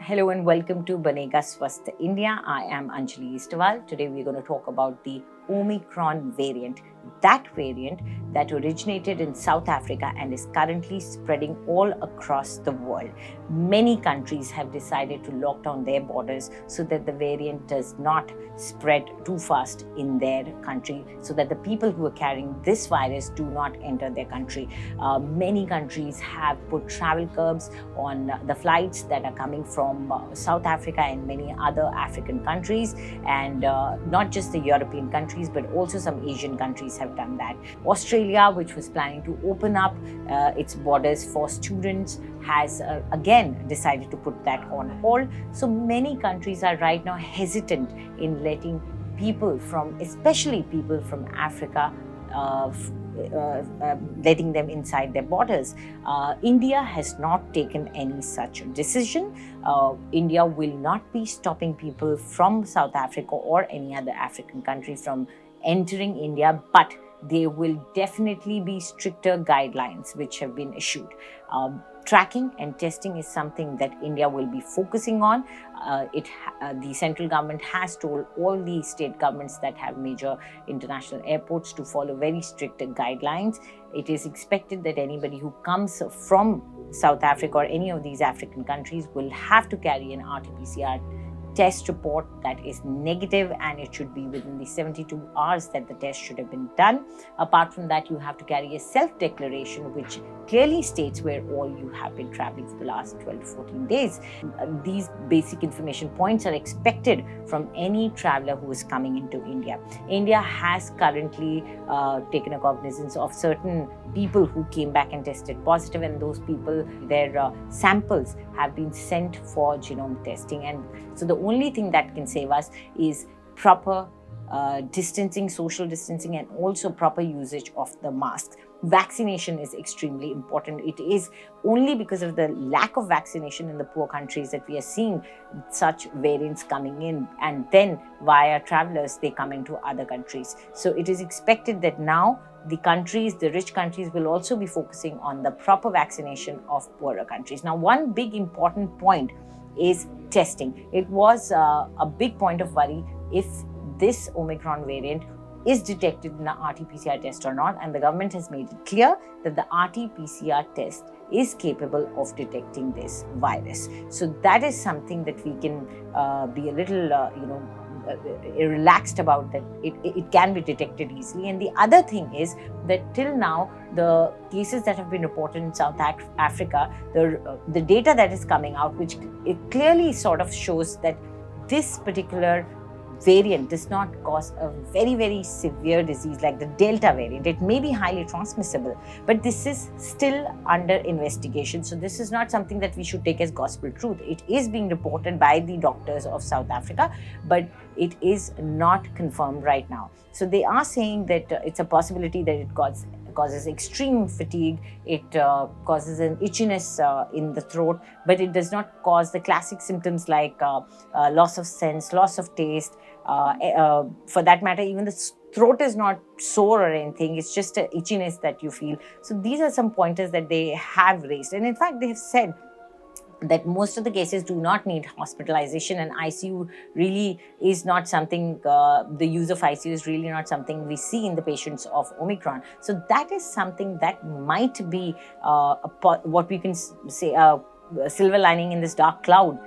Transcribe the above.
Hello and welcome to Banega Swasth India. I am Anjali Istawal. Today we're going to talk about the Omicron variant. That variant that originated in South Africa and is currently spreading all across the world. Many countries have decided to lock down their borders so that the variant does not spread too fast in their country, so that the people who are carrying this virus do not enter their country. Many countries have put travel curbs on the flights that are coming from South Africa and many other African countries, and not just the European countries, but also some Asian countries have done that. Australia, which was planning to open up its borders for students, has again decided to put that on hold. So many countries are right now hesitant in letting people from, especially people from Africa, letting them inside their borders. India has not taken any such decision. India will not be stopping people from South Africa or any other African country from entering India, but there will definitely be stricter guidelines which have been issued. Tracking and testing is something that India will be focusing on. The central government has told all the state governments that have major international airports to follow very strict guidelines. It is expected that anybody who comes from South Africa or any of these African countries will have to carry an RT-PCR test report that is negative, and it should be within the 72 hours that the test should have been done. Apart from that, you have to carry a self-declaration which clearly states where all you have been traveling for the last 12 to 14 days. These basic information points are expected from any traveler who is coming into India. India has currently taken a cognizance of certain people who came back and tested positive, and those people, their samples have been sent for genome testing. And so the only thing that can save us is proper distancing, social distancing, and also proper usage of the masks. Vaccination is extremely important. It is only because of the lack of vaccination in the poor countries that we are seeing such variants coming in, and then via travelers they come into other countries. So it is expected that now the countries, the rich countries, will also be focusing on the proper vaccination of poorer countries. Now, one big important point is testing. It was a big point of worry if this Omicron variant is detected in the RT-PCR test or not, and the government has made it clear that the RT-PCR test is capable of detecting this virus. So that is something that we can be a little, relaxed about, that it can be detected easily. And the other thing is that till now, the cases that have been reported in South Africa, the data that is coming out, which it clearly sort of shows that this particular variant does not cause a very, very severe disease like the Delta variant. It may be highly transmissible, but this is still under investigation. So this is not something that we should take as gospel truth. It is being reported by the doctors of South Africa, but it is not confirmed right now. So they are saying that it's a possibility that it causes extreme fatigue, it causes an itchiness in the throat, but it does not cause the classic symptoms like loss of sense, loss of taste. For that matter, even the throat is not sore or anything, it's just an itchiness that you feel. So these are some pointers that they have raised, and in fact they have said that most of the cases do not need hospitalization, and ICU really is not something, the use of ICU is really not something we see in the patients of Omicron. So that is something that might be what we can say a silver lining in this dark cloud,